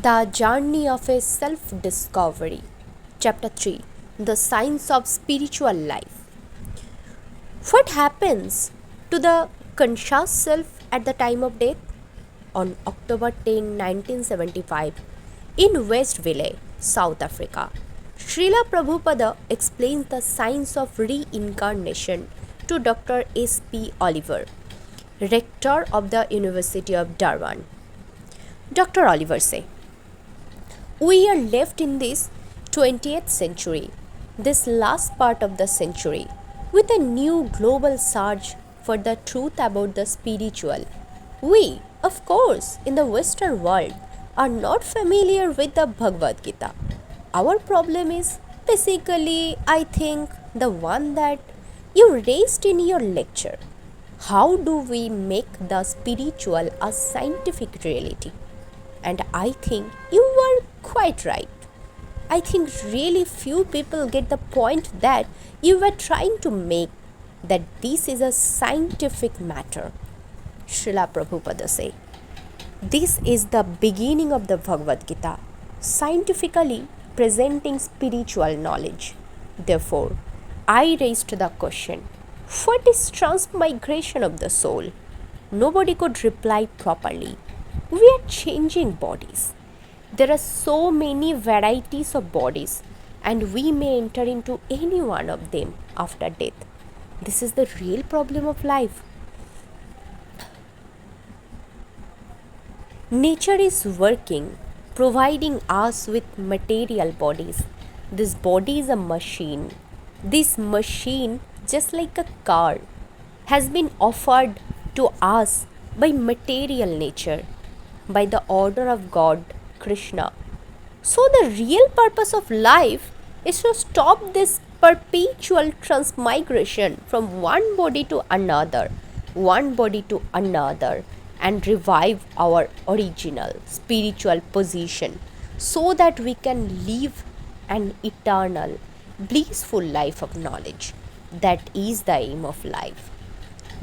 The Journey of a Self Discovery. Chapter 3, The Science of Spiritual Life. What happens to the conscious self at the time of death? On October 10, 1975, in West Village, South Africa, Srila Pravupada explains the science of reincarnation to Dr. S.P. Oliver, rector of the University of Durban. Dr. Oliver says, we are left in this 20th century, this last part of the century, with a new global search for the truth about the spiritual. We, of course, in the Western world, are not familiar with the Bhagavad Gita. Our problem is basically, I think, the one that you raised in your lecture. How do we make the spiritual a scientific reality? And I think you were quite right. I think really few people get the point that you were trying to make, that this is a scientific matter. Srila Prabhupada say, this is the beginning of the Bhagavad Gita, scientifically presenting spiritual knowledge. Therefore, I raised the question, what is transmigration of the soul? Nobody could reply properly. We are changing bodies. There are so many varieties of bodies, and we may enter into any one of them after death. This is the real problem of life. Nature is working, providing us with material bodies. This body is a machine. This machine, just like a car, has been offered to us by material nature, by the order of God, Krishna. So the real purpose of life is to stop this perpetual transmigration from one body to another, and revive our original spiritual position so that we can live an eternal, blissful life of knowledge. That is the aim of life.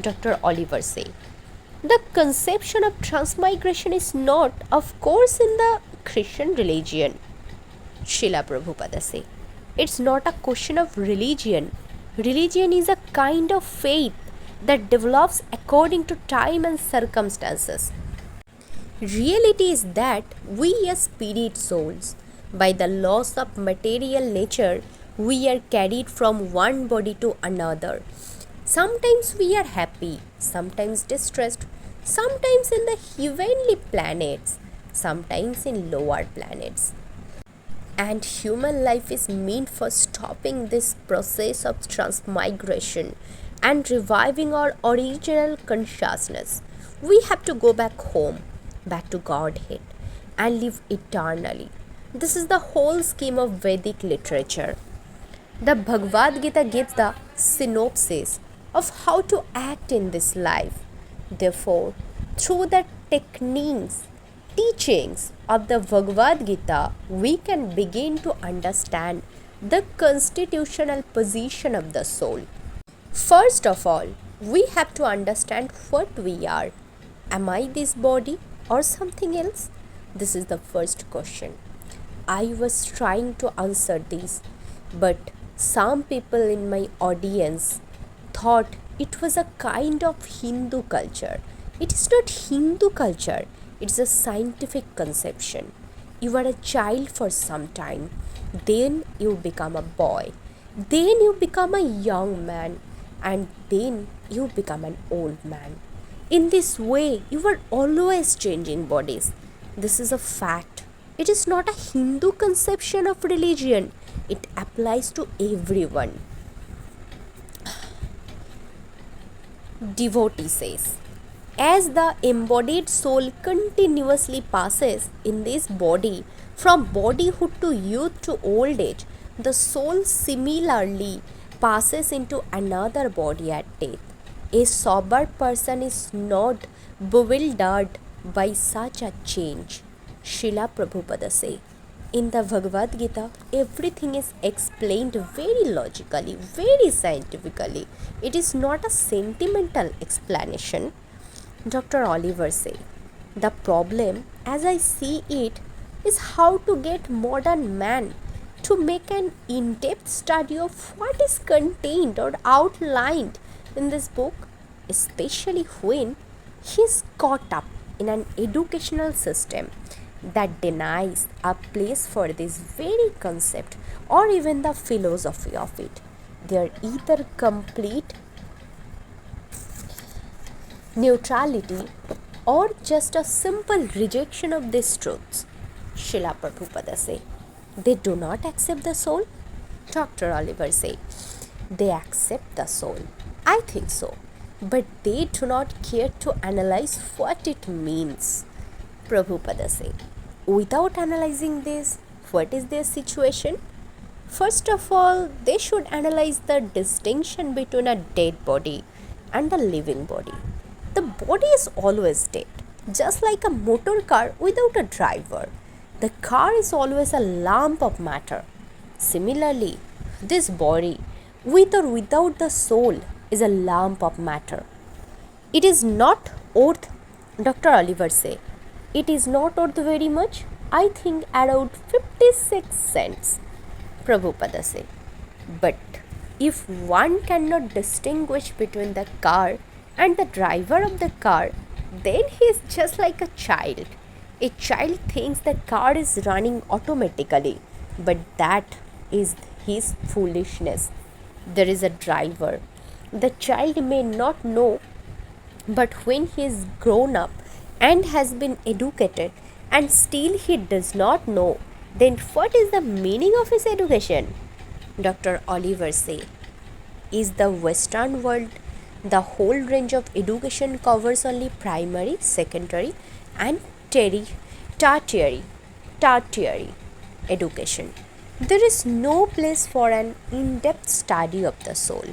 Dr. Oliver says, the conception of transmigration is not, of course, in the Christian religion. Srila Prabhupada say, it's not a question of religion. Religion is a kind of faith that develops according to time and circumstances. Reality is that we as spirit souls, by the laws of material nature, we are carried from one body to another. Sometimes we are happy, sometimes distressed, sometimes in the heavenly planets, sometimes in lower planets. And human life is meant for stopping this process of transmigration and reviving our original consciousness. We have to go back home, back to Godhead, and live eternally. This is the whole scheme of Vedic literature. The Bhagavad Gita gives the synopsis of how to act in this life. Therefore, through the teachings of the Bhagavad Gita, we can begin to understand the constitutional position of the soul. First of all, we have to understand what we are. Am I this body or something else? This is the first question. I was trying to answer this, but some people in my audience thought it was a kind of Hindu culture. It is not Hindu culture, it's a scientific conception. You are a child for some time, then you become a boy, then you become a young man, and then you become an old man. In this way, you are always changing bodies. This is a fact. It is not a Hindu conception of religion. It applies to everyone. Devotee says, as the embodied soul continuously passes in this body from bodyhood to youth to old age, the soul similarly passes into another body at death. A sober person is not bewildered by such a change. Srila Prabhupada say, in the Bhagavad Gita, everything is explained very logically, very scientifically. It is not a sentimental explanation. Dr. Oliver say, the problem, as I see it, is how to get modern man to make an in-depth study of what is contained or outlined in this book, especially when he is caught up in an educational system that denies a place for this very concept or even the philosophy of it. They are either complete neutrality or just a simple rejection of these truths. Srila Prabhupada say, they do not accept the soul. Dr. Oliver say, they accept the soul. I think so, but they do not care to analyze what it means. Prabhupada say, without analyzing this, what is their situation? First of all, they should analyze the distinction between a dead body and a living body. The body is always dead, just like a motor car without a driver. The car is always a lump of matter. Similarly, this body, with or without the soul, is a lump of matter. It is not worth, Dr. Oliver say, it is not worth very much. I think around 56 cents. Prabhupada say. But if one cannot distinguish between the car and the driver of the car, then he is just like a child. A child thinks the car is running automatically, but that is his foolishness. There is a driver. The child may not know, but when he is grown up and has been educated and still he does not know, then what is the meaning of his education? Dr. Oliver say, is the Western world the whole range of education covers only primary, secondary and tertiary education. There is no place for an in-depth study of the soul.